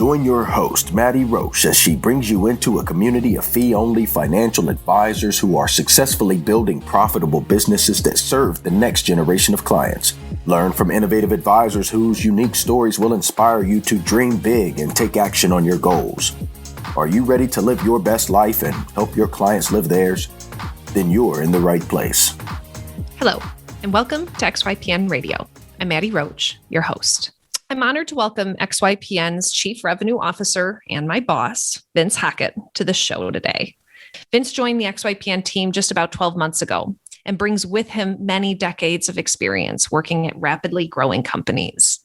Join your host, Maddie Roche, as she brings you into a community of fee-only financial advisors who are successfully building profitable businesses that serve the next generation of clients. Learn from innovative advisors whose unique stories will inspire you to dream big and take action on your goals. Are you ready to live your best life and help your clients live theirs? Then you're in the right place. Hello, and welcome to XYPN Radio. I'm Maddie Roche, your host. I'm honored to welcome XYPN's Chief Revenue Officer and my boss, Vince Hockett, to the show today. Vince joined the XYPN team just about 12 months ago and brings with him many decades of experience working at rapidly growing companies.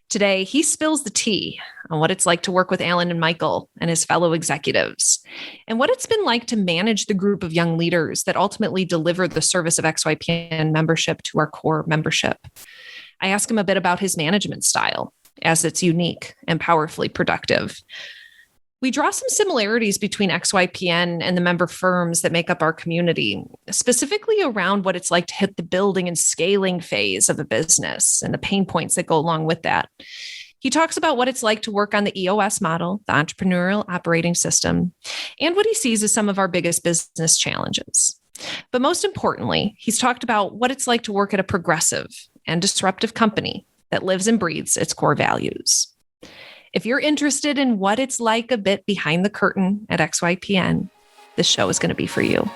Today, he spills the tea on what it's like to work with Alan and Michael and his fellow executives, and what it's been like to manage the group of young leaders that ultimately deliver the service of XYPN membership to our core membership. I ask him a bit about his management style, as it's unique and powerfully productive. We draw some similarities between XYPN and the member firms that make up our community, specifically around what it's like to hit the building and scaling phase of a business and the pain points that go along with that. He talks about what it's like to work on the EOS model, the entrepreneurial operating system, and what he sees as some of our biggest business challenges. But most importantly, he's talked about what it's like to work at a progressive and disruptive company that lives and breathes its core values. If you're interested in what it's like a bit behind the curtain at XYPN, this show is going to be for you.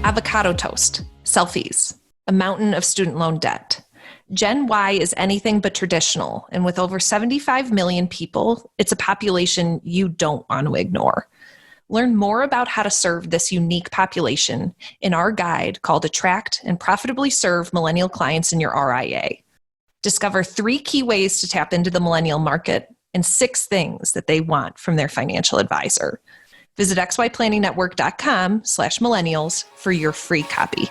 Avocado toast, selfies, a mountain of student loan debt. Gen Y is anything but traditional, and with over 75 million people, it's a population you don't want to ignore. Learn more about how to serve this unique population in our guide called Attract and Profitably Serve Millennial Clients in Your RIA. Discover 3 key ways to tap into the millennial market and 6 things that they want from their financial advisor. Visit xyplanningnetwork.com/millennials for your free copy.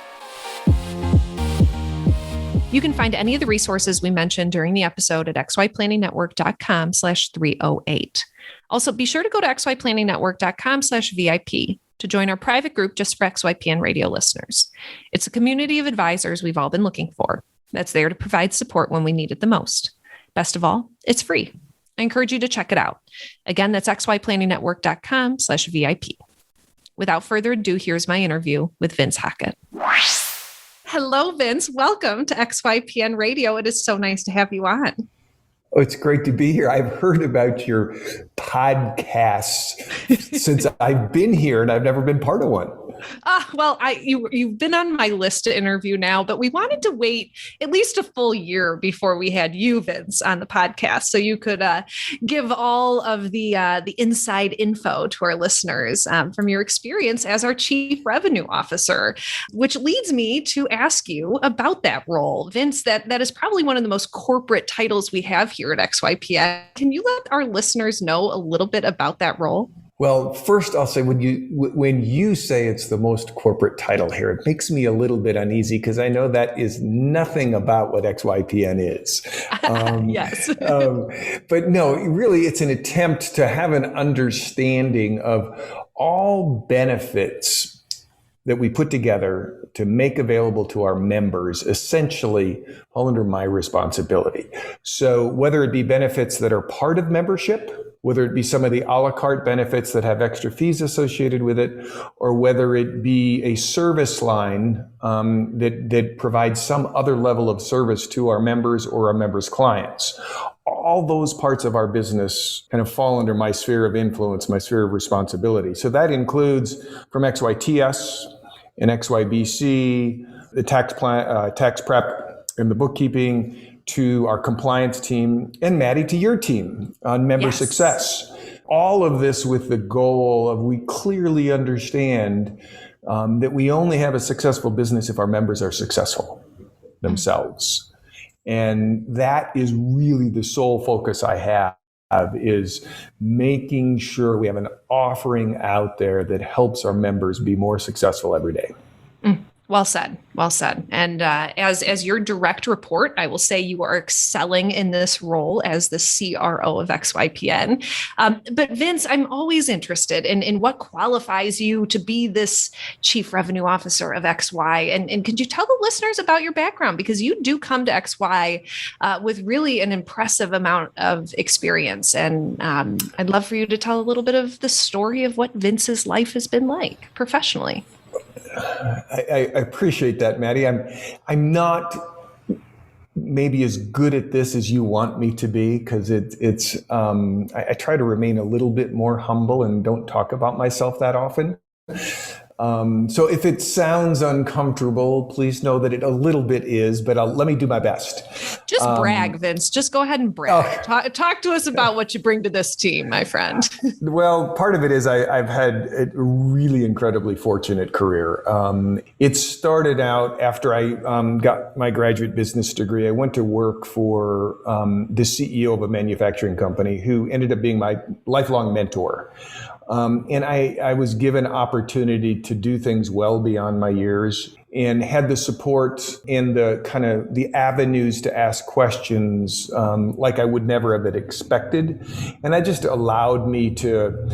You can find any of the resources we mentioned during the episode at xyplanningnetwork.com/308. Also, be sure to go to xyplanningnetwork.com/VIP to join our private group just for XYPN radio listeners. It's a community of advisors we've all been looking for that's there to provide support when we need it the most. Best of all, it's free. I encourage you to check it out. Again, that's xyplanningnetwork.com/VIP. Without further ado, here's my interview with Vince Hockett. Hello, Vince. Welcome to XYPN Radio. It is so nice to have you on. Oh, it's great to be here. I've heard about your podcasts since I've been here, and I've never been part of one. Well, you've been on my list to interview now, but we wanted to wait at least a full year before we had you, Vince, on the podcast, so you could give all of the inside info to our listeners from your experience as our Chief Revenue Officer, which leads me to ask you about that role, Vince. That is probably one of the most corporate titles we have here at XYPN. Can you let our listeners know a little bit about that role? Well, first I'll say when you say it's the most corporate title here, it makes me a little bit uneasy because I know that is nothing about what XYPN is. Yes. But no, really it's an attempt to have an understanding of all benefits that we put together to make available to our members, essentially all under my responsibility. So whether it be benefits that are part of membership, whether it be some of the a la carte benefits that have extra fees associated with it, or whether it be a service line that provides some other level of service to our members or our members' clients. All those parts of our business kind of fall under my sphere of influence, my sphere of responsibility. So that includes from XYTS and XYBC, the tax prep and the bookkeeping, to our compliance team, and Maddie, to your team on member success. All of this with the goal of we clearly understand that we only have a successful business if our members are successful themselves. And that is really the sole focus I have, is making sure we have an offering out there that helps our members be more successful every day. Well said. Well said. And as your direct report, I will say you are excelling in this role as the CRO of XYPN. But Vince, I'm always interested in what qualifies you to be this Chief Revenue Officer of XY. And could you tell the listeners about your background? Because you do come to XY with really an impressive amount of experience. And I'd love for you to tell a little bit of the story of what Vince's life has been like professionally. I appreciate that, Maddie. I'm not maybe as good at this as you want me to be, because I try to remain a little bit more humble and don't talk about myself that often. So if it sounds uncomfortable, please know that it a little bit is, but let me do my best. Just brag, Vince. Just go ahead and brag. Talk to us about what you bring to this team, my friend. Well, part of it is I've had a really incredibly fortunate career. It started out after I got my graduate business degree. I went to work for the CEO of a manufacturing company who ended up being my lifelong mentor. And I was given opportunity to do things well beyond my years, and had the support and the kind of the avenues to ask questions like I would never have expected. And that just allowed me to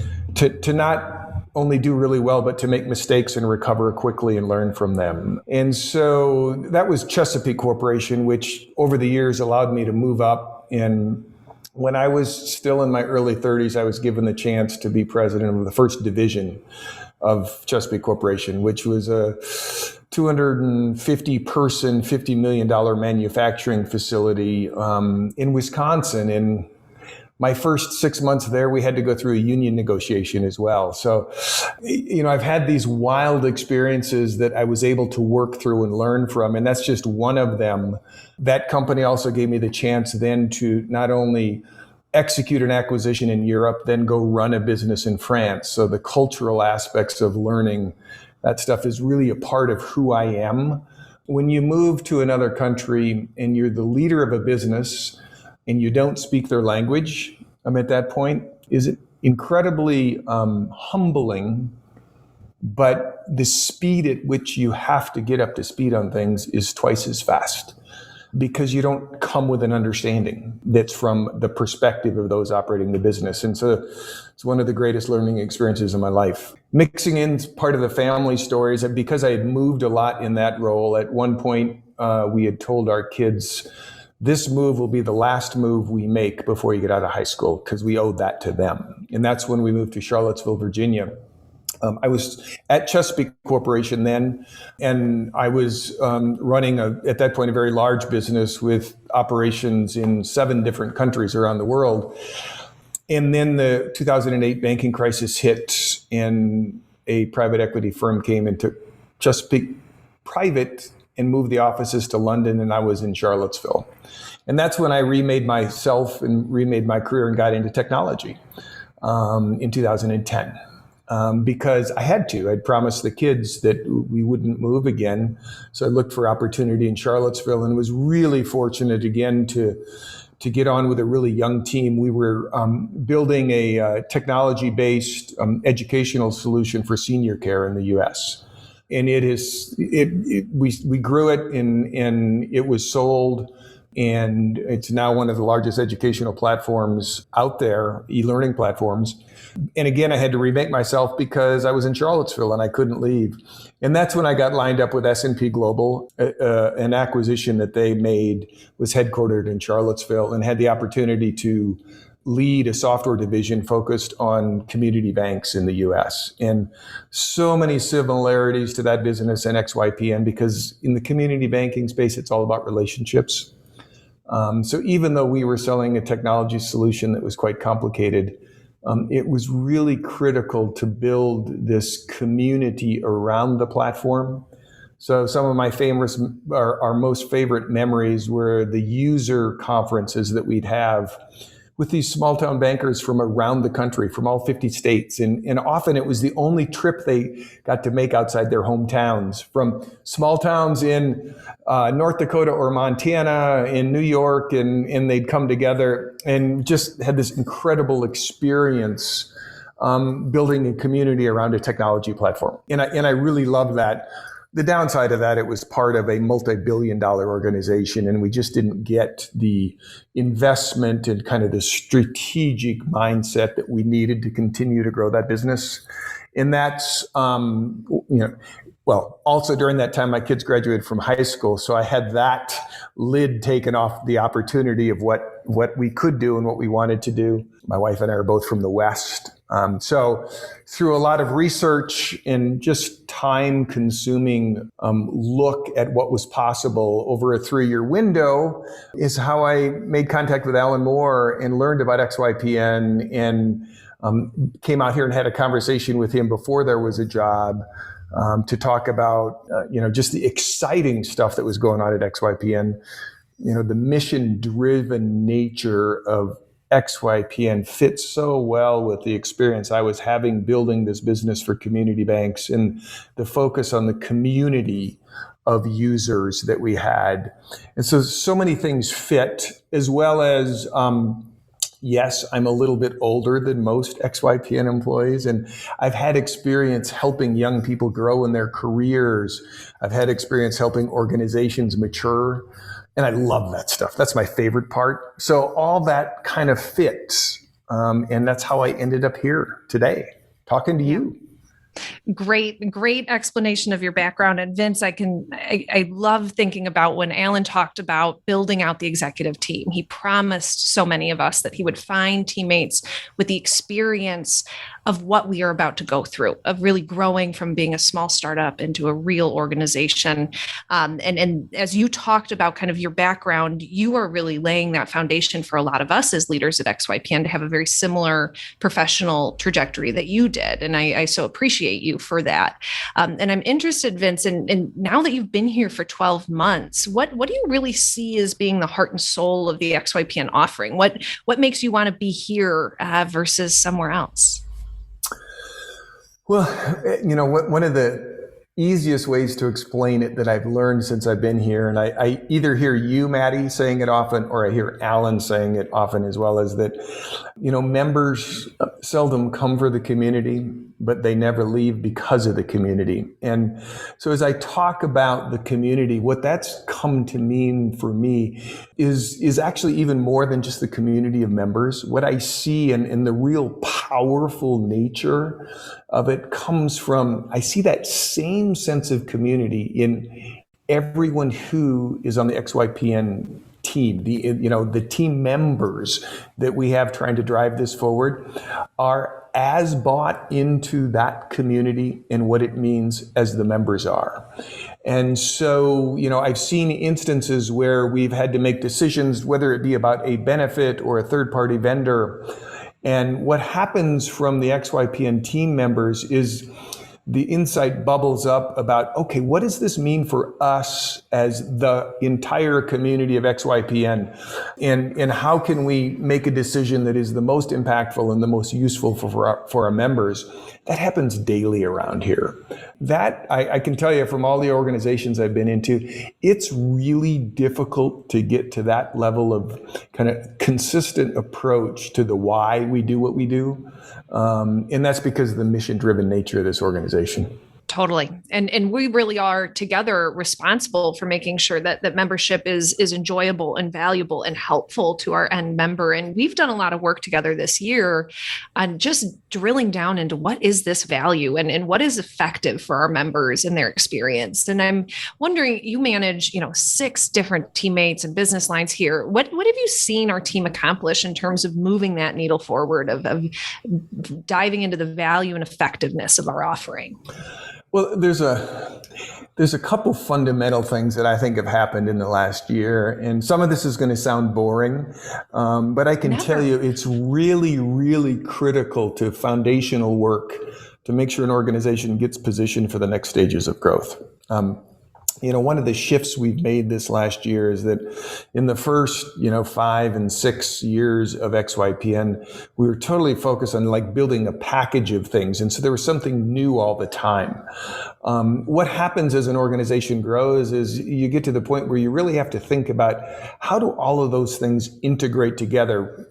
not only do really well, but to make mistakes and recover quickly and learn from them. And so that was Chesapeake Corporation, which over the years allowed me to move up. And when I was still in my early 30s, I was given the chance to be president of the first division of Chesapeake Corporation, which was a 250 person, $50 million manufacturing facility in Wisconsin. And my first 6 months there, we had to go through a union negotiation as well. So, I've had these wild experiences that I was able to work through and learn from, and that's just one of them. That company also gave me the chance then to not only execute an acquisition in Europe, then go run a business in France. So the cultural aspects of learning that stuff is really a part of who I am. When you move to another country and you're the leader of a business and you don't speak their language, at that point, is it incredibly humbling, but the speed at which you have to get up to speed on things is twice as fast, because you don't come with an understanding that's from the perspective of those operating the business. And so it's one of the greatest learning experiences of my life. Mixing in part of the family stories, and because I had moved a lot in that role, at one point we had told our kids, this move will be the last move we make before you get out of high school, because we owed that to them. And that's when we moved to Charlottesville, Virginia. I was at Chesapeake Corporation then, and I was running, at that point, a very large business with operations in 7 different countries around the world. And then the 2008 banking crisis hit, and a private equity firm came and took Chesapeake private and moved the offices to London, and I was in Charlottesville. And that's when I remade myself and remade my career and got into technology in 2010. Because I had to. I'd promised the kids that we wouldn't move again. So I looked for opportunity in Charlottesville and was really fortunate again to get on with a really young team. We were building a technology-based educational solution for senior care in the U.S. And we grew it and it was sold. And it's now one of the largest educational platforms out there, e-learning platforms. And again, I had to remake myself because I was in Charlottesville and I couldn't leave. And that's when I got lined up with S&P Global. An acquisition that they made was headquartered in Charlottesville, and had the opportunity to lead a software division focused on community banks in the US. And so many similarities to that business and XYPN, because in the community banking space, it's all about relationships. So even though we were selling a technology solution that was quite complicated, it was really critical to build this community around the platform. So some of my our most favorite memories were the user conferences that we'd have with these small town bankers from around the country, from all 50 states. And often it was the only trip they got to make outside their hometowns, from small towns in North Dakota or Montana, in New York, and they'd come together and just had this incredible experience building a community around a technology platform. And I really loved that. The downside of that, it was part of a multi-billion-dollar organization, and we just didn't get the investment and kind of the strategic mindset that we needed to continue to grow that business. And that's, also during that time, my kids graduated from high school, so I had that lid taken off the opportunity of what we could do and what we wanted to do. My wife and I are both from the West. So through a lot of research and just time-consuming look at what was possible over a 3-year window is how I made contact with Alan Moore and learned about XYPN and came out here and had a conversation with him before there was a job to talk about, just the exciting stuff that was going on at XYPN. The mission-driven nature of XYPN fits so well with the experience I was having building this business for community banks and the focus on the community of users that we had. And so many things fit, as well as, yes, I'm a little bit older than most XYPN employees, and I've had experience helping young people grow in their careers. I've had experience helping organizations mature. And I love that stuff. That's my favorite part. So all that kind of fits. And that's how I ended up here today, talking to you. Great explanation of your background. And Vince, I love thinking about when Alan talked about building out the executive team. He promised so many of us that he would find teammates with the experience of what we are about to go through, of really growing from being a small startup into a real organization. And as you talked about kind of your background, you are really laying that foundation for a lot of us as leaders at XYPN to have a very similar professional trajectory that you did. And I so appreciate you for that. And I'm interested, Vince, in now that you've been here for 12 months, what do you really see as being the heart and soul of the XYPN offering? What makes you want to be here versus somewhere else? Well, one of the easiest ways to explain it that I've learned since I've been here, and I either hear you, Maddie, saying it often, or I hear Alan saying it often as well, is that, members seldom come for the community, but they never leave because of the community. And so as I talk about the community, what that's come to mean for me is actually even more than just the community of members. What I see and the real powerful nature of it comes from, I see that same sense of community in everyone who is on the XYPN team. The team members that we have trying to drive this forward are as bought into that community and what it means as the members are. And so, I've seen instances where we've had to make decisions, whether it be about a benefit or a third-party vendor. And what happens from the XYPN team members is the insight bubbles up about, okay, what does this mean for us as the entire community of XYPN? And how can we make a decision that is the most impactful and the most useful for our members? That happens daily around here. That, I can tell you from all the organizations I've been into, it's really difficult to get to that level of kind of consistent approach to the why we do what we do. And that's because of the mission-driven nature of this organization. Totally. And we really are together responsible for making sure that membership is enjoyable and valuable and helpful to our end member. And we've done a lot of work together this year on just drilling down into what is this value and what is effective for our members and their experience. And I'm wondering, you manage, 6 different teammates and business lines here. What have you seen our team accomplish in terms of moving that needle forward, of diving into the value and effectiveness of our offering? Well, there's a couple fundamental things that I think have happened in the last year, and some of this is going to sound boring, but I can tell you it's really, really critical to foundational work to make sure an organization gets positioned for the next stages of growth. One of the shifts we've made this last year is that in the first, 5 and 6 years of XYPN, we were totally focused on building a package of things. And so there was something new all the time. What happens as an organization grows is you get to the point where you really have to think about how do all of those things integrate together?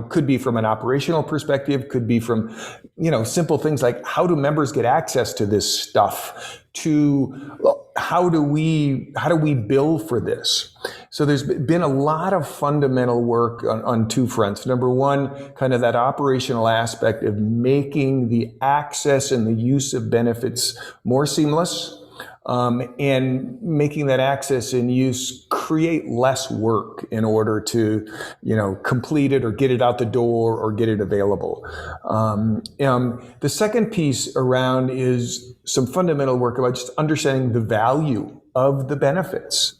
Could be from an operational perspective, could be from, simple things like how do members get access to this stuff, to how do we bill for this? So there's been a lot of fundamental work on two fronts. Number one, kind of that operational aspect of making the access and the use of benefits more seamless, and making that access and use create less work in order to, complete it or get it out the door or get it available. The second piece around is some fundamental work about just understanding the value of the benefits.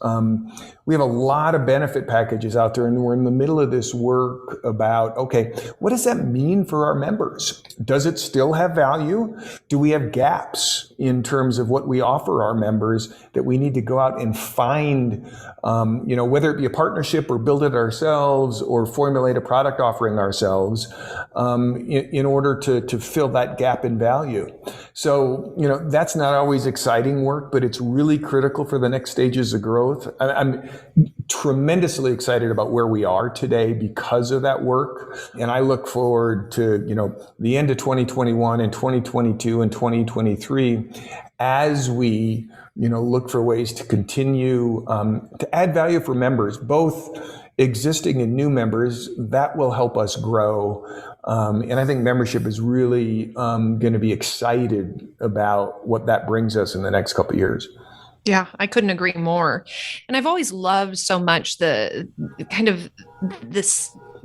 We have a lot of benefit packages out there, and we're in the middle of this work about, okay, what does that mean for our members? Does it still have value? Do we have gaps in terms of what we offer our members that we need to go out and find, whether it be a partnership or build it ourselves or formulate a product offering ourselves, in order to fill that gap in value. So, that's not always exciting work, but it's really critical for the next stages of growth. I'm tremendously excited about where we are today because of that work. And I look forward to, the end of 2021 and 2022 and 2023 as we, look for ways to continue to add value for members, both existing and new members. That will help us grow. And I think membership is really going to be excited about what that brings us in the next couple of years. Yeah, I couldn't agree more. And I've always loved so much the kind of the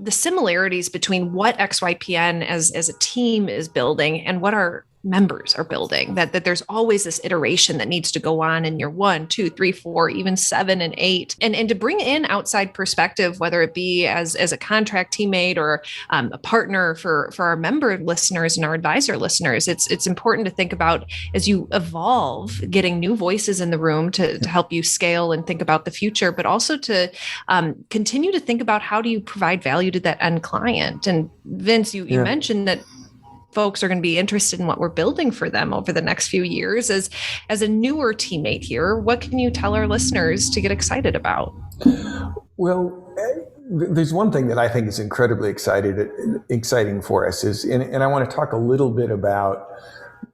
similarities between what XYPN as a team is building and what our members are building, that there's always this iteration that needs to go on in year 1, 2, 3, 4, even 7 and 8. And to bring in outside perspective, whether it be as a contract teammate or a partner for our member listeners and our advisor listeners, it's important to think about as you evolve, getting new voices in the room to help you scale and think about the future, but also to continue to think about how do you provide value to that end client. And Vince, you mentioned that folks are going to be interested in what we're building for them over the next few years. As a newer teammate here, what can you tell our listeners to get excited about? Well, there's one thing that I think is incredibly exciting for us and I want to talk a little bit about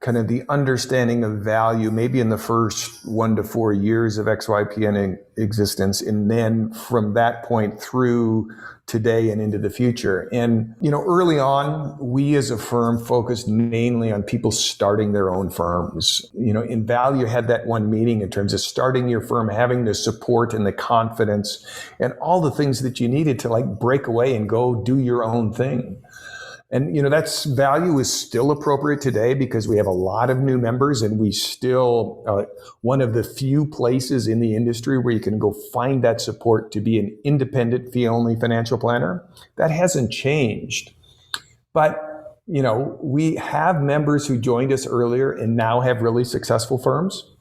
kind of the understanding of value, maybe in the first 1 to 4 years of XYPN existence, and then from that point through today and into the future. And, early on, we as a firm focused mainly on people starting their own firms. In value had that one meaning in terms of starting your firm, having the support and the confidence and all the things that you needed to break away and go do your own thing. And, that's value is still appropriate today because we have a lot of new members and we still, one of the few places in the industry where you can go find that support to be an independent fee-only financial planner. That hasn't changed. But, we have members who joined us earlier and now have really successful firms.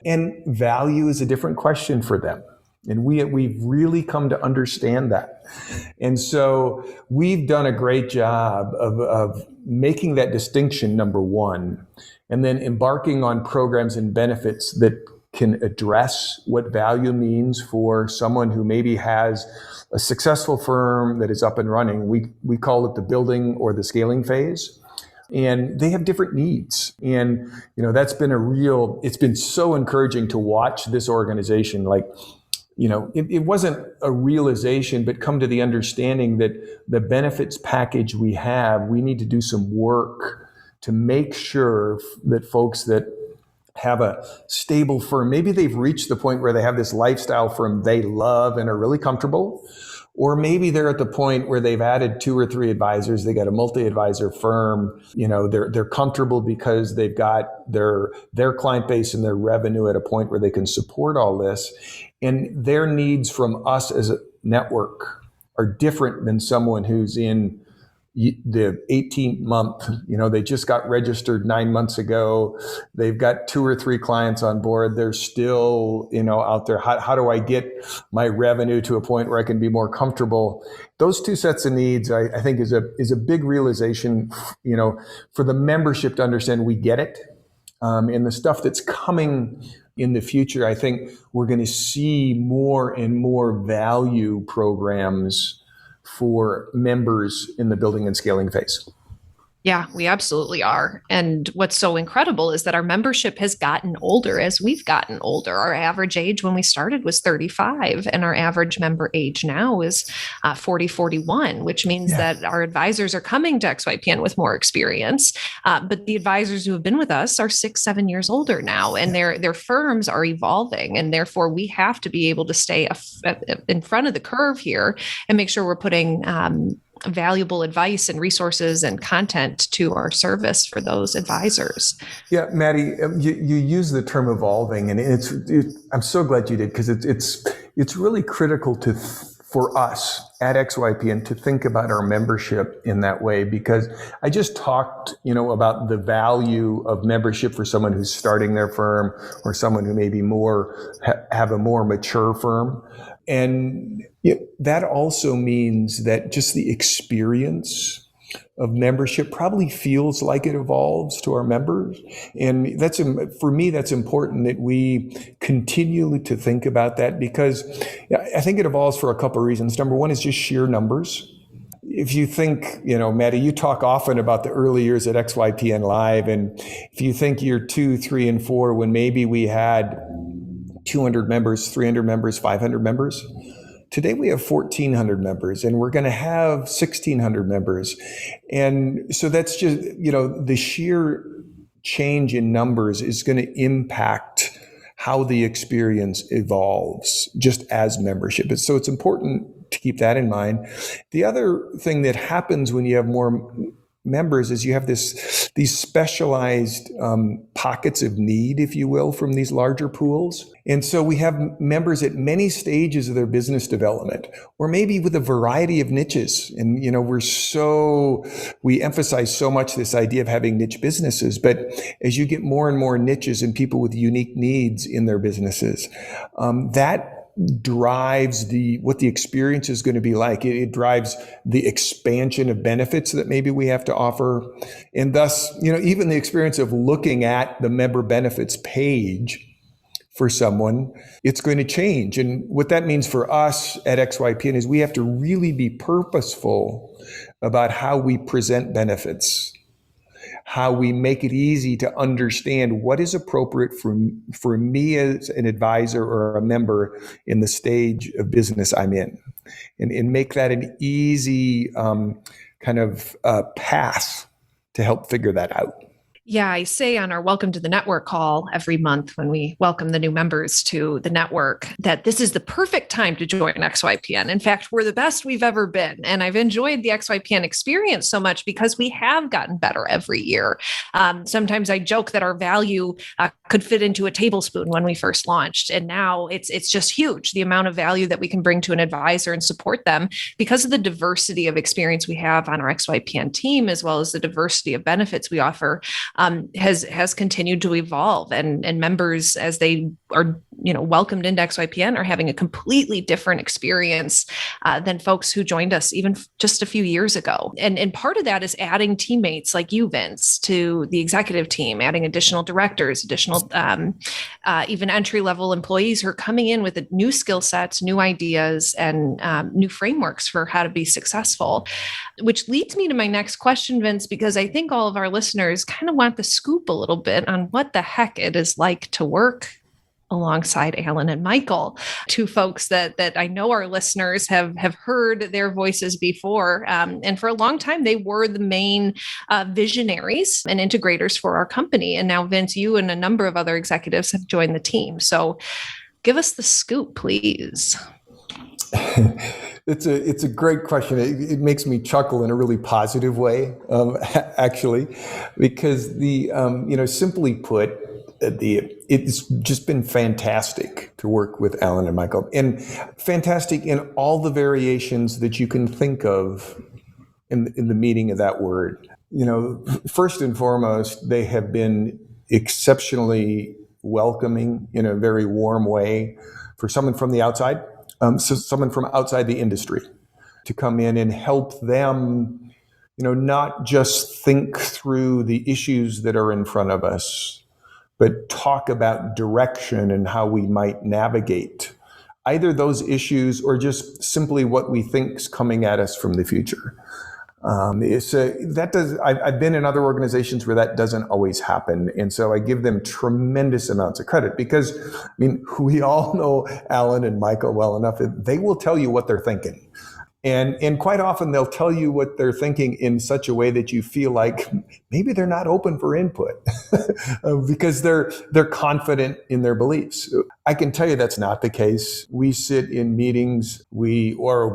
And value is a different question for them. And we've really come to understand that. And so we've done a great job of making that distinction, number one, and then embarking on programs and benefits that can address what value means for someone who maybe has a successful firm that is up and running. We call it the building or the scaling phase. And they have different needs. And, that's been it's been so encouraging to watch this organization it wasn't a realization, but come to the understanding that the benefits package we need to do some work to make sure that folks that have a stable firm, maybe they've reached the point where they have this lifestyle firm they love and are really comfortable, or maybe they're at the point where they've added 2 or 3 advisors, they got a multi-advisor firm, they're comfortable because they've got their client base and their revenue at a point where they can support all this. And their needs from us as a network are different than someone who's in the 18th month. They just got registered 9 months ago. They've got 2 or 3 clients on board. They're still, out there. How do I get my revenue to a point where I can be more comfortable? Those 2 sets of needs, I think, is a big realization, for the membership to understand we get it. And the stuff that's coming in the future, I think we're going to see more and more value programs for members in the building and scaling phase. Yeah, we absolutely are. And what's so incredible is that our membership has gotten older as we've gotten older. Our average age when we started was 35, and our average member age now is 40, 41, which means that our advisors are coming to XYPN with more experience. But the advisors who have been with us are 6, 7 years older now, and their firms are evolving. And therefore, we have to be able to stay in front of the curve here and make sure we're putting valuable advice and resources and content to our service for those advisors. Yeah, Maddie, you use the term evolving, and I'm so glad you did, because it's really critical for us at XYPN to think about our membership in that way, because I just talked, about the value of membership for someone who's starting their firm or someone who maybe have a more mature firm. And that also means that just the experience of membership probably feels like it evolves to our members. And for me, that's important that we continue to think about that, because I think it evolves for a couple of reasons. Number one is just sheer numbers. If you think, Maddie, you talk often about the early years at XYPN Live, and if you think year 2, 3, and 4, when maybe we had 200 members, 300 members, 500 members. Today we have 1,400 members, and we're going to have 1,600 members. And so that's just, the sheer change in numbers is going to impact how the experience evolves just as membership. So it's important to keep that in mind. The other thing that happens when you have more members is you have these specialized pockets of need, if you will, from these larger pools. And so we have members at many stages of their business development, or maybe with a variety of niches. And, we emphasize so much this idea of having niche businesses, but as you get more and more niches and people with unique needs in their businesses, that drives what the experience is going to be like. It drives the expansion of benefits that maybe we have to offer. And thus, even the experience of looking at the member benefits page for someone, it's going to change. And what that means for us at XYPN is we have to really be purposeful about how we present benefits, how we make it easy to understand what is appropriate for me as an advisor or a member in the stage of business I'm in, and make that an easy path to help figure that out. Yeah, I say on our Welcome to the Network call every month when we welcome the new members to the network that this is the perfect time to join XYPN. In fact, we're the best we've ever been. And I've enjoyed the XYPN experience so much because we have gotten better every year. Sometimes I joke that our value could fit into a tablespoon when we first launched. And now it's just huge, the amount of value that we can bring to an advisor and support them because of the diversity of experience we have on our XYPN team, as well as the diversity of benefits we offer. Has continued to evolve, and members, as they are welcomed into XYPN, are having a completely different experience than folks who joined us even just a few years ago. And part of that is adding teammates like you, Vince, to the executive team, adding additional directors, additional even entry-level employees who are coming in with new skill sets, new ideas, and new frameworks for how to be successful. Which leads me to my next question, Vince, because I think all of our listeners kind of want the scoop a little bit on what the heck it is like to work alongside Alan and Michael, two folks that I know our listeners have heard their voices before. And for a long time, they were the main visionaries and integrators for our company. And now, Vince, you and a number of other executives have joined the team. So give us the scoop, please. It's a great question. It makes me chuckle in a really positive way, actually, because simply put, it's just been fantastic to work with Alan and Michael, and fantastic in all the variations that you can think of in the meaning of that word. First and foremost, they have been exceptionally welcoming in a very warm way for someone from the outside. So someone from outside the industry to come in and help them, not just think through the issues that are in front of us, but talk about direction and how we might navigate either those issues or just simply what we think is coming at us from the future. I've been in other organizations where that doesn't always happen. And so I give them tremendous amounts of credit because, I mean, we all know Alan and Michael well enough. They will tell you what they're thinking. And quite often they'll tell you what they're thinking in such a way that you feel like maybe they're not open for input because they're confident in their beliefs. I can tell you that's not the case. We sit in meetings, we're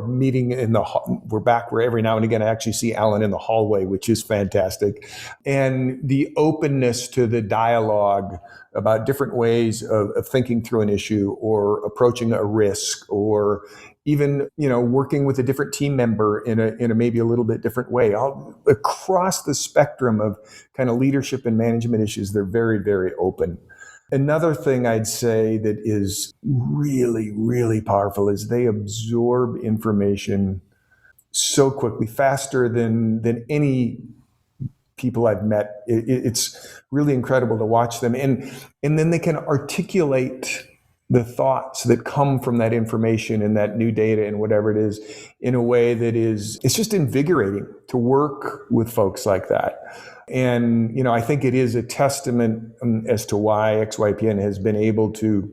back where every now and again I actually see Alan in the hallway, which is fantastic. And the openness to the dialogue about different ways of thinking through an issue or approaching a risk or even, working with a different team member in a maybe a little bit different way. All across the spectrum of kind of leadership and management issues, they're very, very open. Another thing I'd say that is really, really powerful is they absorb information so quickly, faster than any people I've met. It's really incredible to watch them. And then they can articulate the thoughts that come from that information and that new data and whatever it is in a way that it's just invigorating to work with folks like that. And, I think it is a testament as to why XYPN has been able to,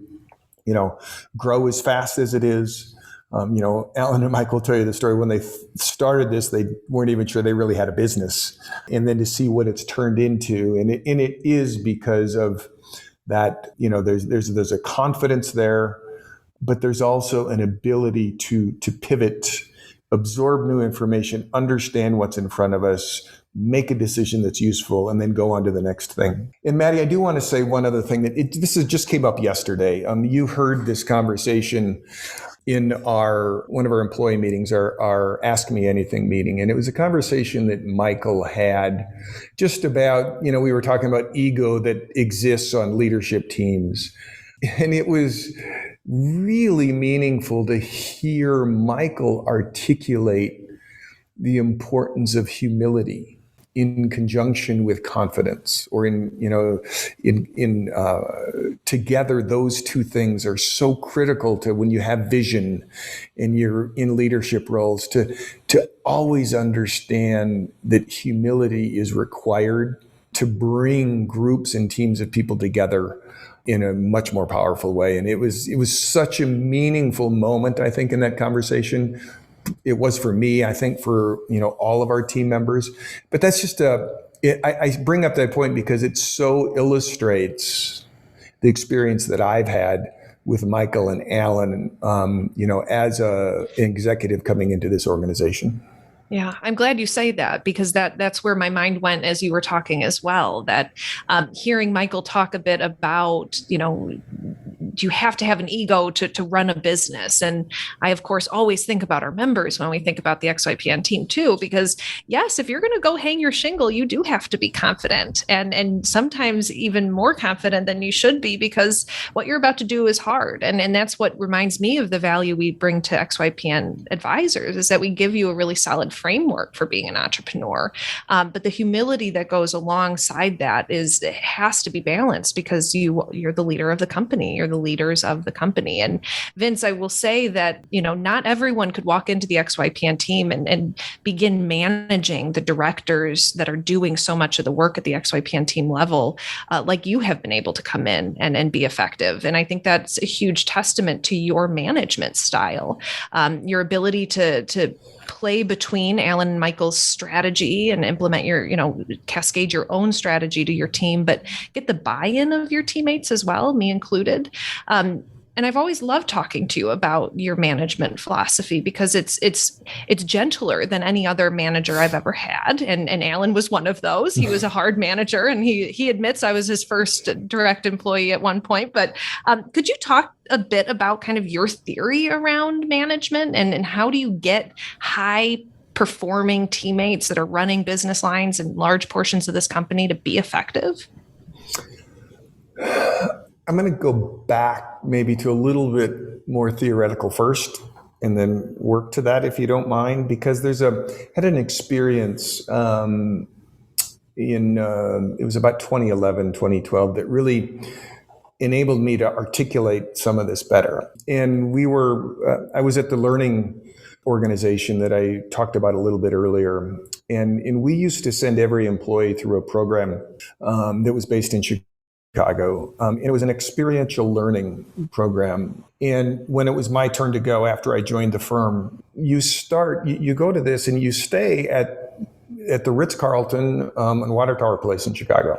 grow as fast as it is. Alan and Mike will tell you the story. When they started this, they weren't even sure they really had a business. And then to see what it's turned into, and it is because of that, there's a confidence there, but there's also an ability to pivot, absorb new information, understand what's in front of us, make a decision that's useful, and then go on to the next thing. And Maddie, I do want to say one other thing just came up yesterday. You heard this conversation in one of our employee meetings, our Ask Me Anything meeting. And it was a conversation that Michael had just about, we were talking about ego that exists on leadership teams. And it was really meaningful to hear Michael articulate the importance of humility in conjunction with confidence, or together, those two things are so critical to when you have vision and you're in leadership roles, to always understand that humility is required to bring groups and teams of people together in a much more powerful way. And it was such a meaningful moment, I think, in that conversation. It was for me, I think for, all of our team members. But that's just I bring up that point because it so illustrates the experience that I've had with Michael and Alan, as an executive coming into this organization. Yeah, I'm glad you say that, because that's where my mind went as you were talking as well, that hearing Michael talk a bit about, do you have to have an ego to run a business? And I, of course, always think about our members when we think about the XYPN team too, because yes, if you're going to go hang your shingle, you do have to be confident, and sometimes even more confident than you should be, because what you're about to do is hard. And that's what reminds me of the value we bring to XYPN advisors, is that we give you a really solid framework for being an entrepreneur. But the humility that goes alongside that it has to be balanced, because you're the leader of the company. You're the leaders of the company. And Vince, I will say that, not everyone could walk into the XYPN team and begin managing the directors that are doing so much of the work at the XYPN team level, like you have been able to come in and be effective. And I think that's a huge testament to your management style, your ability to play between Alan and Michael's strategy and implement cascade your own strategy to your team, but get the buy-in of your teammates as well, me included. And I've always loved talking to you about your management philosophy, because it's gentler than any other manager I've ever had. And Alan was one of those. He was a hard manager, and he admits I was his first direct employee at one point. But could you talk a bit about kind of your theory around management, and how do you get high performing teammates that are running business lines and large portions of this company to be effective? I'm going to go back maybe to a little bit more theoretical first, and then work to that, if you don't mind, because had an experience it was about 2011, 2012 that really enabled me to articulate some of this better. And I was at the learning organization that I talked about a little bit earlier. And we used to send every employee through a program that was based in Chicago. And it was an experiential learning program. And when it was my turn to go after I joined the firm, you go to this and you stay at the Ritz-Carlton and Water Tower Place in Chicago.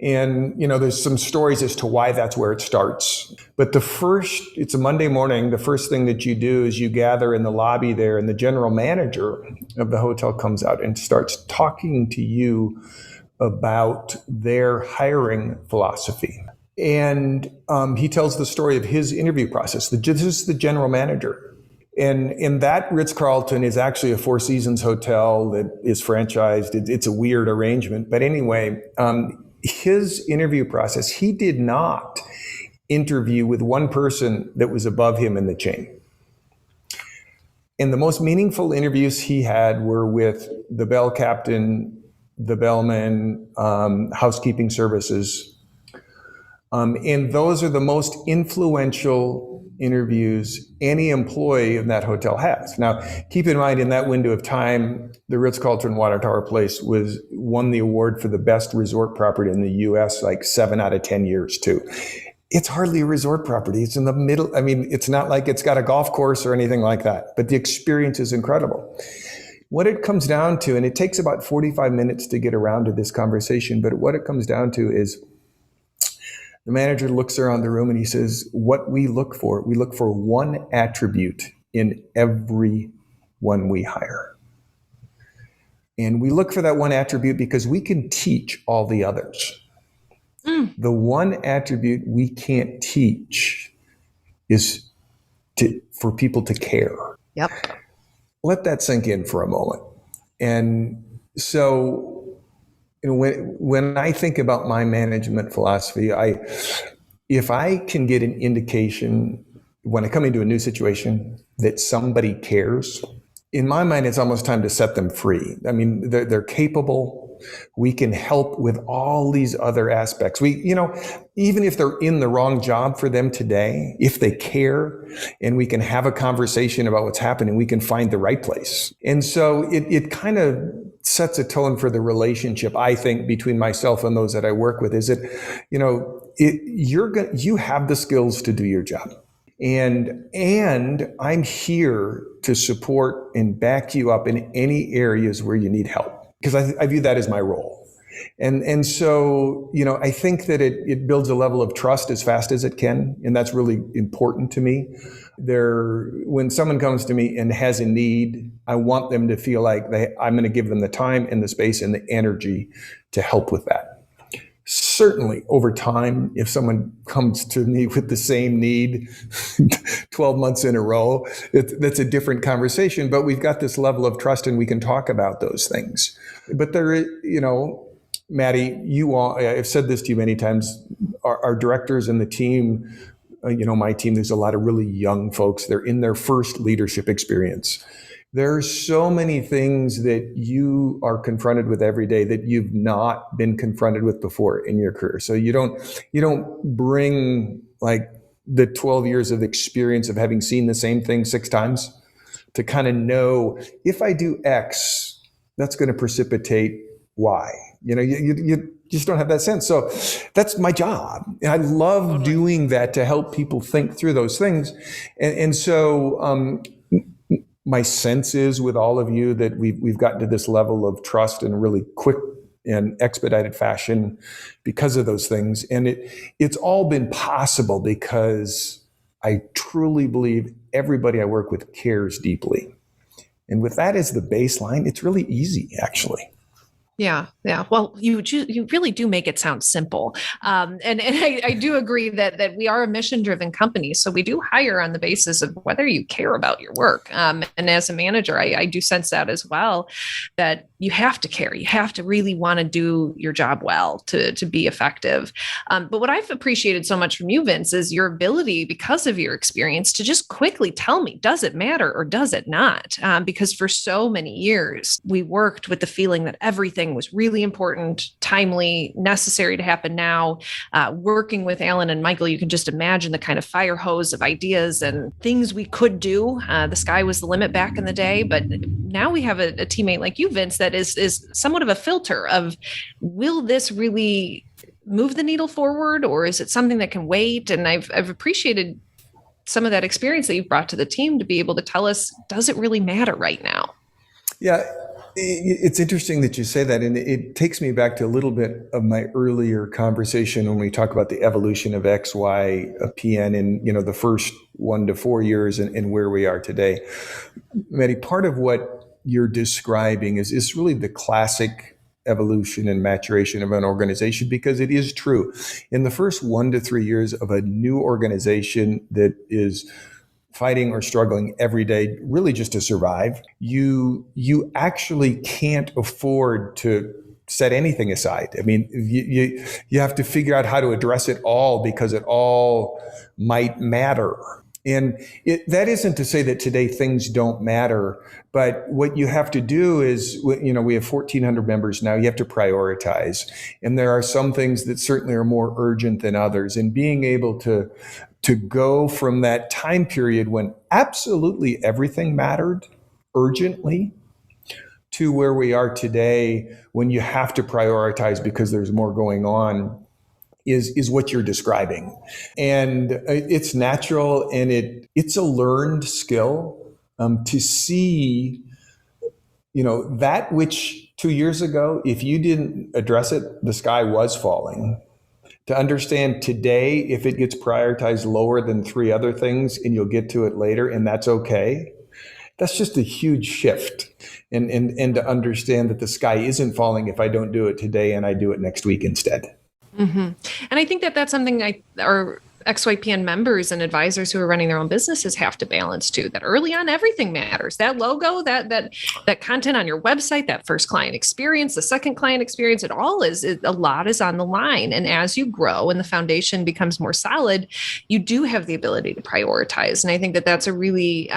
And, there's some stories as to why that's where it starts. But it's a Monday morning. The first thing that you do is you gather in the lobby there, and the general manager of the hotel comes out and starts talking to you about their hiring philosophy. And he tells the story of his interview process. This is the general manager. And that Ritz-Carlton is actually a Four Seasons hotel that is franchised. It's a weird arrangement. But anyway, his interview process, he did not interview with one person that was above him in the chain. And the most meaningful interviews he had were with the bell captain, the bellman, housekeeping services. And those are the most influential interviews any employee in that hotel has. Now, keep in mind, in that window of time, the Ritz-Carlton Water Tower Place won the award for the best resort property in the U.S. like 7 out of 10 years too. It's hardly a resort property. It's in the middle. I mean, it's not like it's got a golf course or anything like that, but the experience is incredible. What it comes down to, and it takes about 45 minutes to get around to this conversation, but what it comes down to is the manager looks around the room and he says, what we look for one attribute in everyone we hire. And we look for that one attribute because we can teach all the others. The one attribute we can't teach is for people to care. Yep. Let that sink in for a moment. And so, when I think about my management philosophy, if I can get an indication when I come into a new situation that somebody cares, in my mind, it's almost time to set them free. I mean, they're capable. We can help with all these other aspects. Even if they're in the wrong job for them today, if they care and we can have a conversation about what's happening, we can find the right place. And so it kind of sets a tone for the relationship, I think, between myself and those that I work with, is that, you have the skills to do your job. And I'm here to support and back you up in any areas where you need help, because I view that as my role. And so, I think that it builds a level of trust as fast as it can. And that's really important to me. When someone comes to me and has a need, I want them to feel like I'm going to give them the time and the space and the energy to help with that. Certainly over time, if someone comes to me with the same need 12 months in a row, that's a different conversation, but we've got this level of trust and we can talk about those things. But Maddie, I've said this to you many times, our directors and the team, my team, there's a lot of really young folks. They're in their first leadership experience. There are so many things that you are confronted with every day that you've not been confronted with before in your career. So you don't bring like the 12 years of experience of having seen the same thing 6 times to kind of know, if I do X, that's going to precipitate Y. You just don't have that sense. So that's my job. And I love doing that to help people think through those things. And so my sense is with all of you that we've gotten to this level of trust in a really quick and expedited fashion because of those things. And it's all been possible because I truly believe everybody I work with cares deeply. And with that as the baseline, it's really easy, actually. Yeah. Well, you really do make it sound simple. And I do agree that we are a mission-driven company. So we do hire on the basis of whether you care about your work. And as a manager, I do sense that as well, that you have to care. You have to really want to do your job well to be effective. But what I've appreciated so much from you, Vince, is your ability, because of your experience, to just quickly tell me, does it matter or does it not? Because for so many years, we worked with the feeling that everything thing was really important, timely, necessary to happen now. Working with Alan and Michael, you can just imagine the kind of fire hose of ideas and things we could do. The sky was the limit back in the day, but now we have a teammate like you, Vince, that is somewhat of a filter of, will this really move the needle forward, or is it something that can wait? And I've appreciated some of that experience that you've brought to the team to be able to tell us, does it really matter right now? Yeah, it's interesting that you say that. And it takes me back to a little bit of my earlier conversation when we talk about the evolution of XYPN in, the first 1 to 4 years and where we are today. Maddie, part of what you're describing is really the classic evolution and maturation of an organization, because it is true. In the first 1 to 3 years of a new organization that is fighting or struggling every day, really just to survive, you actually can't afford to set anything aside. I mean, you have to figure out how to address it all, because it all might matter. And that isn't to say that today things don't matter, but what you have to do is, we have 1,400 members now. You have to prioritize. And there are some things that certainly are more urgent than others. And being able to go from that time period when absolutely everything mattered urgently to where we are today, when you have to prioritize because there's more going on, is what you're describing. And it's natural, and it's a learned skill to see, that which 2 years ago, if you didn't address it, the sky was falling. To understand today, if it gets prioritized lower than 3 other things and you'll get to it later, and that's okay, that's just a huge shift. And to understand that the sky isn't falling if I don't do it today and I do it next week instead. Mm-hmm. And I think that that's something our XYPN members and advisors who are running their own businesses have to balance too, that early on, everything matters. That logo, that content on your website, that first client experience, the second client experience, a lot is on the line. And as you grow and the foundation becomes more solid, you do have the ability to prioritize. And I think that that's a really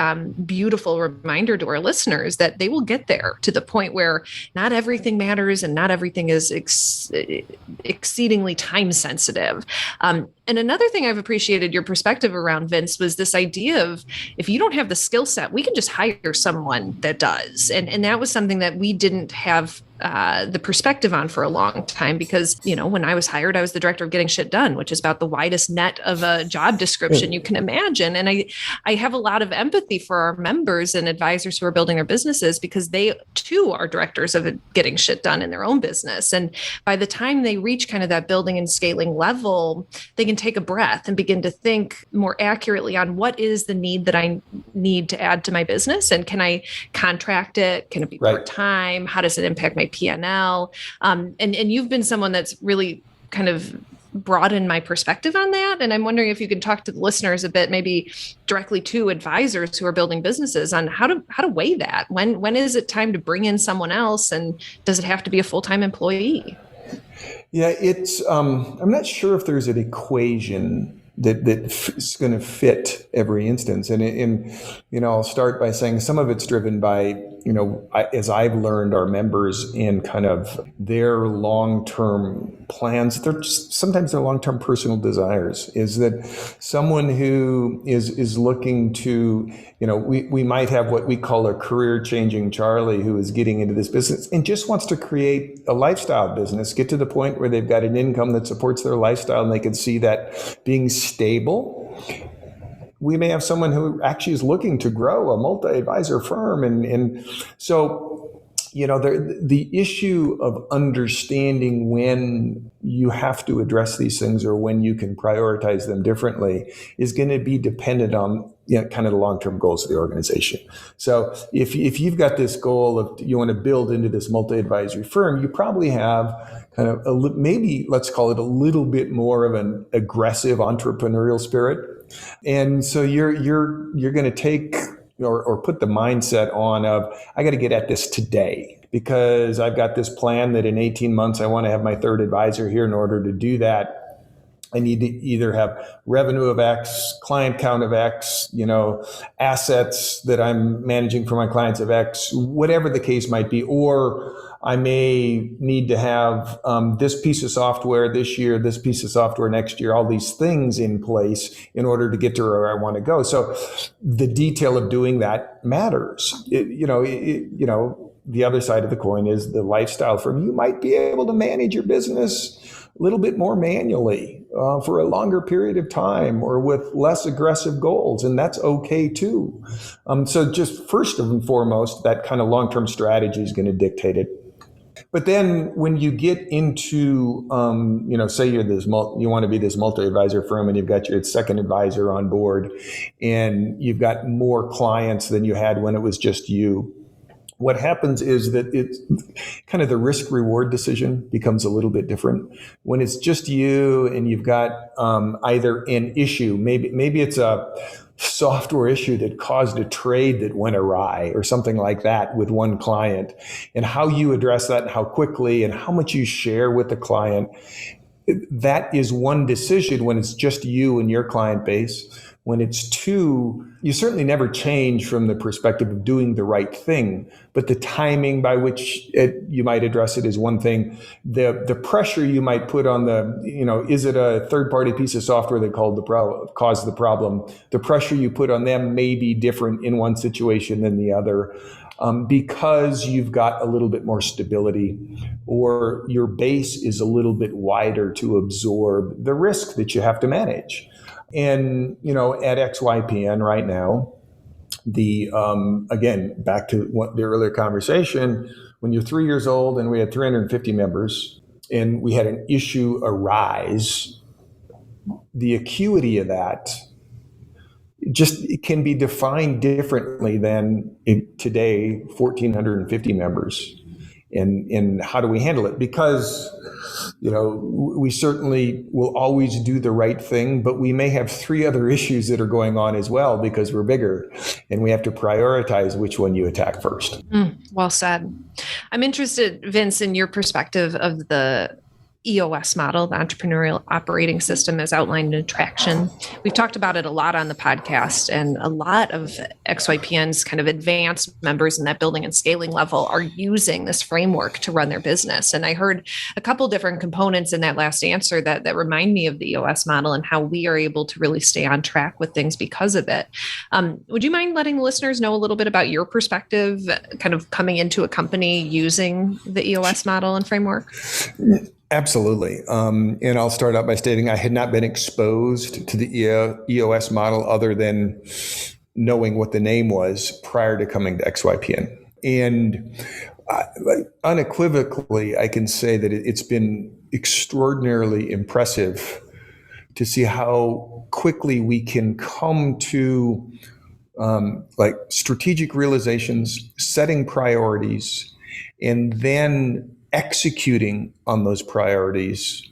beautiful reminder to our listeners that they will get there to the point where not everything matters and not everything is exceedingly time sensitive. And another thing I've appreciated your perspective around, Vince, was this idea of, if you don't have the skill set, we can just hire someone that does. And that was something that we didn't have the perspective on for a long time, because, when I was hired, I was the director of getting shit done, which is about the widest net of a job description you can imagine. And I have a lot of empathy for our members and advisors who are building their businesses, because they too are directors of getting shit done in their own business. And by the time they reach kind of that building and scaling level, they can take a breath and begin to think more accurately on what is the need that I need to add to my business, and can I contract it? Can it be part-time? How does it impact my P&L? And you've been someone that's really kind of broadened my perspective on that. And I'm wondering if you could talk to the listeners a bit, maybe directly to advisors who are building businesses, on how to weigh that. When is it time to bring in someone else? And does it have to be a full-time employee? Yeah, it's, I'm not sure if there's an equation that's going to fit every instance. And I'll start by saying some of it's driven by, as I've learned, our members in kind of their long-term plans. Sometimes their long-term personal desires is that someone who is looking to, we might have what we call a career-changing Charlie, who is getting into this business and just wants to create a lifestyle business, get to the point where they've got an income that supports their lifestyle and they can see that being stable. We may have someone who actually is looking to grow a multi-advisor firm. And so, the issue of understanding when you have to address these things or when you can prioritize them differently is going to be dependent on kind of the long-term goals of the organization. So if you've got this goal of you want to build into this multi-advisory firm, you probably have kind of maybe let's call it a little bit more of an aggressive entrepreneurial spirit. And so you're going to take or put the mindset on of, I got to get at this today because I've got this plan that in 18 months I want to have my third advisor here. In order to do that, I need to either have revenue of X, client count of X, assets that I'm managing for my clients of X, whatever the case might be. Or I may need to have this piece of software this year, this piece of software next year, all these things in place in order to get to where I want to go. So the detail of doing that matters. The other side of the coin is the lifestyle firm. You might be able to manage your business a little bit more manually for a longer period of time or with less aggressive goals, and that's okay too. So just first and foremost, that kind of long-term strategy is going to dictate it. But then when you get into, say you want to be this multi-advisor firm and you've got your second advisor on board and you've got more clients than you had when it was just you. What happens is that it's kind of the risk reward decision becomes a little bit different. When it's just you and you've got either an issue, maybe it's a software issue that caused a trade that went awry or something like that with one client, and how you address that and how quickly and how much you share with the client. That is one decision when it's just you and your client base. When it's two, you certainly never change from the perspective of doing the right thing, but the timing by which you might address it is one thing. The pressure you might put on is it a third-party piece of software that caused the problem? The pressure you put on them may be different in one situation than the other. Because you've got a little bit more stability or your base is a little bit wider to absorb the risk that you have to manage. And, at XYPN right now, again, back to the earlier conversation, when you're 3 years old and we had 350 members and we had an issue arise, the acuity of that it can be defined differently than today, 1,450 members. And how do we handle it? Because, we certainly will always do the right thing, but we may have 3 other issues that are going on as well because we're bigger and we have to prioritize which one you attack first. Well said. I'm interested, Vince, in your perspective of the EOS model, the entrepreneurial operating system as outlined in Traction. We've talked about it a lot on the podcast, and a lot of XYPN's kind of advanced members in that building and scaling level are using this framework to run their business. And I heard a couple different components in that last answer that remind me of the EOS model and how we are able to really stay on track with things because of it. Would you mind letting the listeners know a little bit about your perspective, kind of coming into a company using the EOS model and framework? Absolutely. And I'll start out by stating I had not been exposed to the EOS model other than knowing what the name was prior to coming to XYPN. And unequivocally, I can say that it's been extraordinarily impressive to see how quickly we can come to strategic realizations, setting priorities, and then executing on those priorities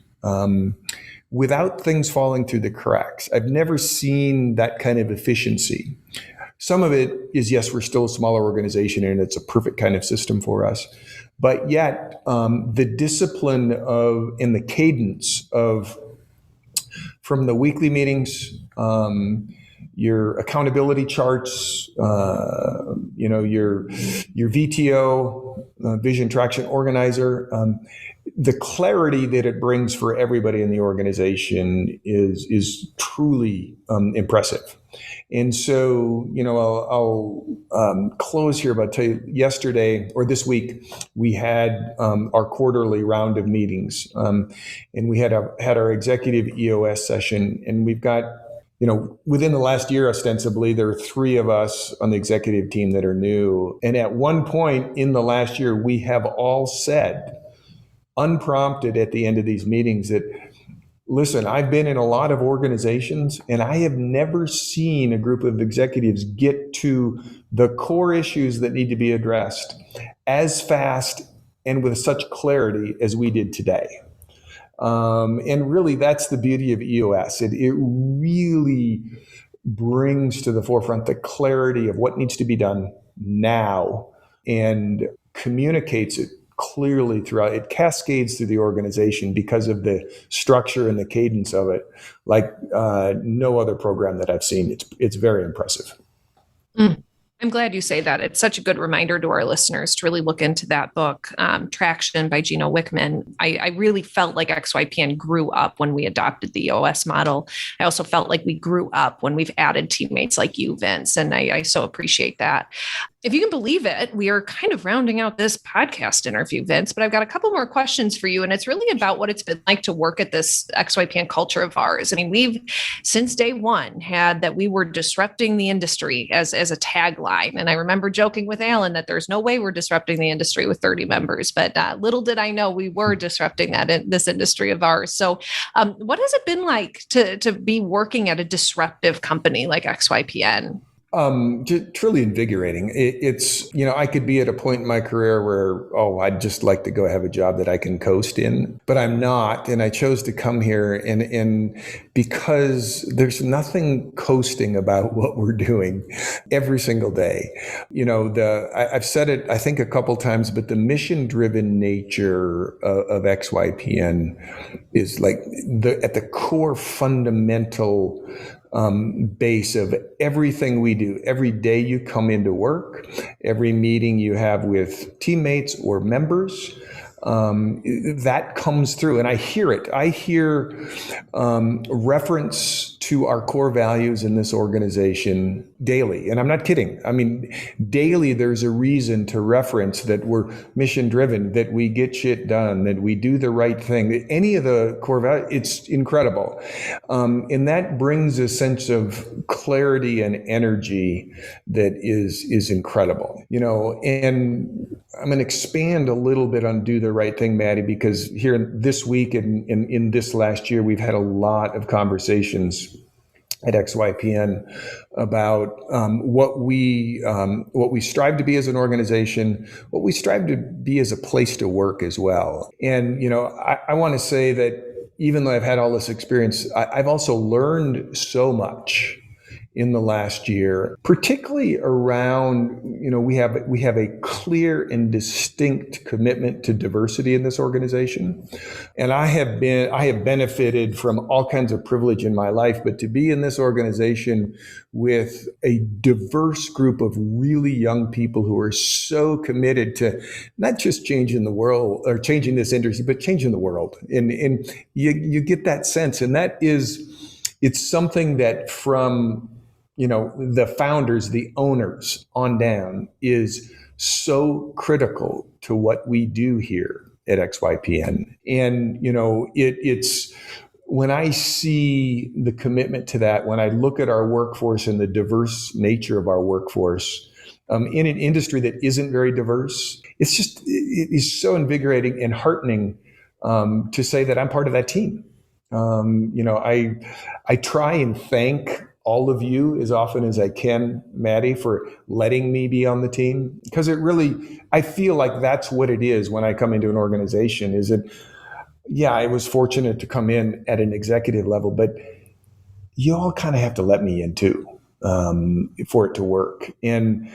without things falling through the cracks. I've never seen that kind of efficiency. Some of it is, yes, we're still a smaller organization and it's a perfect kind of system for us. But yet the discipline and the cadence of from the weekly meetings, your accountability charts, your VTO, Vision Traction Organizer, the clarity that it brings for everybody in the organization is truly impressive. And so, I'll close here by tell you, yesterday or this week, we had our quarterly round of meetings, and we had our executive EOS session, and we've got within the last year, ostensibly, there are 3 of us on the executive team that are new. And at one point in the last year, we have all said, unprompted at the end of these meetings, that, listen, I've been in a lot of organizations and I have never seen a group of executives get to the core issues that need to be addressed as fast and with such clarity as we did today. And really, that's the beauty of EOS. It really brings to the forefront the clarity of what needs to be done now and communicates it clearly throughout. It cascades through the organization because of the structure and the cadence of it, like no other program that I've seen. It's very impressive. Mm. I'm glad you say that. It's such a good reminder to our listeners to really look into that book, Traction by Gino Wickman. I really felt like XYPN grew up when we adopted the EOS model. I also felt like we grew up when we've added teammates like you, Vince, and I so appreciate that. If you can believe it, we are kind of rounding out this podcast interview, Vince, but I've got a couple more questions for you. And it's really about what it's been like to work at this XYPN culture of ours. I mean, we've since day one had that we were disrupting the industry as a tagline. And I remember joking with Alan that there's no way we're disrupting the industry with 30 members, but little did I know we were disrupting that in this industry of ours. So what has it been like to be working at a disruptive company like XYPN? Truly invigorating. It's, I could be at a point in my career where, I'd just like to go have a job that I can coast in, but I'm not. And I chose to come here and because there's nothing coasting about what we're doing every single day. I've said it, I think a couple times, but the mission-driven nature of XYPN is like at the core fundamental base of everything we do. Every day you come into work, every meeting you have with teammates or members, that comes through. And I hear it. I hear reference to our core values in this organization daily. And I'm not kidding. I mean, daily there's a reason to reference that we're mission driven, that we get shit done, that we do the right thing. Any of the core values, it's incredible. And that brings a sense of clarity and energy that is incredible. And I'm going to expand a little bit on do the right thing, Maddie, because here this week and in this last year, we've had a lot of conversations at XYPN about what we strive to be as an organization, what we strive to be as a place to work as well. And, I want to say that even though I've had all this experience, I've also learned so much in the last year, particularly around, we have a clear and distinct commitment to diversity in this organization. And I have benefited from all kinds of privilege in my life, but to be in this organization with a diverse group of really young people who are so committed to not just changing the world or changing this industry, but changing the world. And you get that sense. And it's something that from the founders, the owners on down is so critical to what we do here at XYPN. And, it's when I see the commitment to that, when I look at our workforce and the diverse nature of our workforce in an industry that isn't very diverse, it is so invigorating and heartening to say that I'm part of that team. I try and thank all of you as often as I can, Maddie, for letting me be on the team. Because I feel like that's what it is when I come into an organization is that, I was fortunate to come in at an executive level, but you all kind of have to let me in too for it to work. And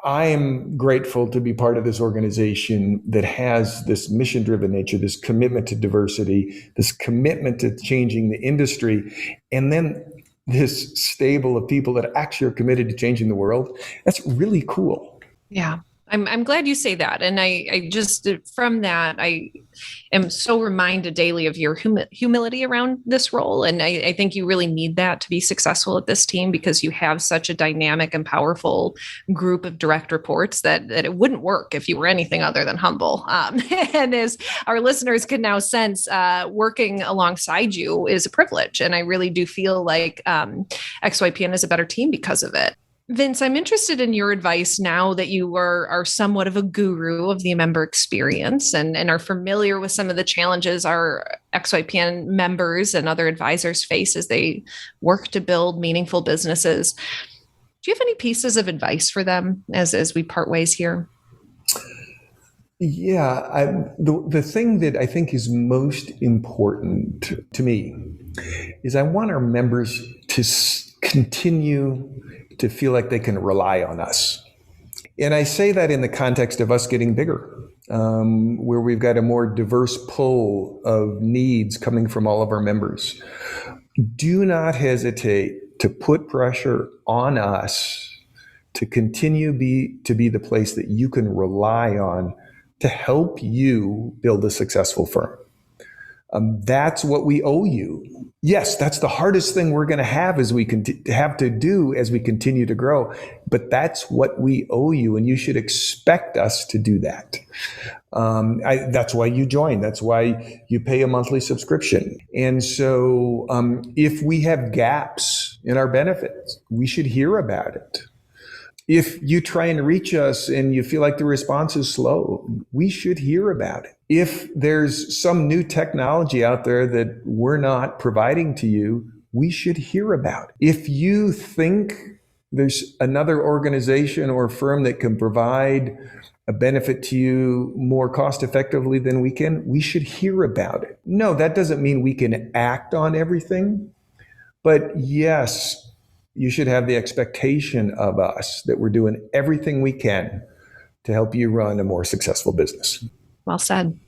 I am grateful to be part of this organization that has this mission-driven nature, this commitment to diversity, this commitment to changing the industry, and then this stable of people that actually are committed to changing the world. That's really cool. Yeah. I'm glad you say that. And I just, from that, I am so reminded daily of your humility around this role. And I think you really need that to be successful at this team because you have such a dynamic and powerful group of direct reports that it wouldn't work if you were anything other than humble. And as our listeners can now sense, working alongside you is a privilege. And I really do feel like XYPN is a better team because of it. Vince, I'm interested in your advice now that you are somewhat of a guru of the member experience and are familiar with some of the challenges our XYPN members and other advisors face as they work to build meaningful businesses. Do you have any pieces of advice for them as we part ways here? Yeah, the thing that I think is most important to me is I want our members to continue to feel like they can rely on us. And I say that in the context of us getting bigger. where we've got a more diverse pool of needs coming from all of our members. Do not hesitate to put pressure on us to continue to be the place that you can rely on to help you build a successful firm. That's what we owe you. Yes, that's the hardest thing we're going to have as we have to do as we continue to grow. But that's what we owe you, and you should expect us to do that. That's why you join. That's why you pay a monthly subscription. And so if we have gaps in our benefits, we should hear about it. If you try and reach us and you feel like the response is slow, we should hear about it. If there's some new technology out there that we're not providing to you, we should hear about it. If you think there's another organization or firm that can provide a benefit to you more cost effectively than we can, we should hear about it. No, that doesn't mean we can act on everything, but yes, you should have the expectation of us that we're doing everything we can to help you run a more successful business. Well said.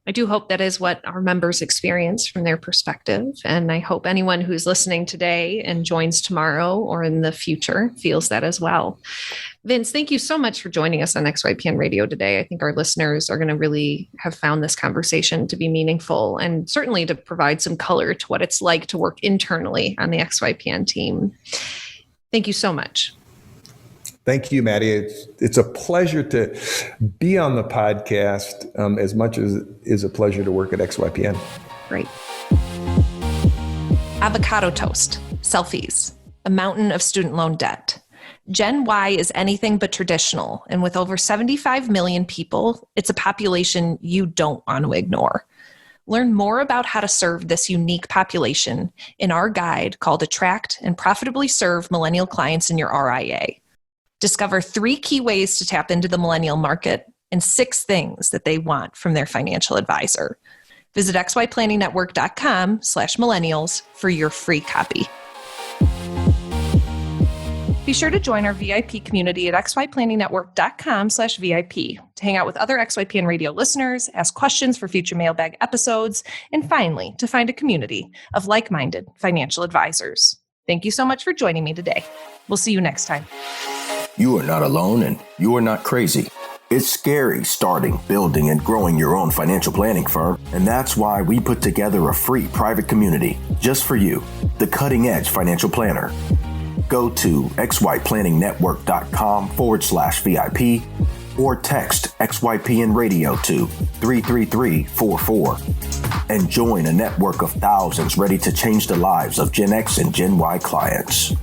I do hope that is what our members experience from their perspective. And I hope anyone who's listening today and joins tomorrow or in the future feels that as well. Vince, thank you so much for joining us on XYPN Radio today. I think our listeners are going to really have found this conversation to be meaningful and certainly to provide some color to what it's like to work internally on the XYPN team. Thank you so much. Thank you, Maddie. It's a pleasure to be on the podcast as much as it is a pleasure to work at XYPN. Great. Avocado toast, selfies, a mountain of student loan debt. Gen Y is anything but traditional, and with over 75 million people, it's a population you don't want to ignore. Learn more about how to serve this unique population in our guide called Attract and Profitably Serve Millennial Clients in Your RIA. Discover 3 key ways to tap into the millennial market and 6 things that they want from their financial advisor. Visit xyplanningnetwork.com/millennials for your free copy. Be sure to join our VIP community at xyplanningnetwork.com/VIP to hang out with other XYPN Radio listeners, ask questions for future mailbag episodes, and finally, to find a community of like-minded financial advisors. Thank you so much for joining me today. We'll see you next time. You are not alone and you are not crazy. It's scary starting, building, and growing your own financial planning firm, and that's why we put together a free private community just for you, the Cutting Edge Financial Planner. Go to xyplanningnetwork.com/VIP or text XYPN Radio to 33344 and join a network of thousands ready to change the lives of Gen X and Gen Y clients.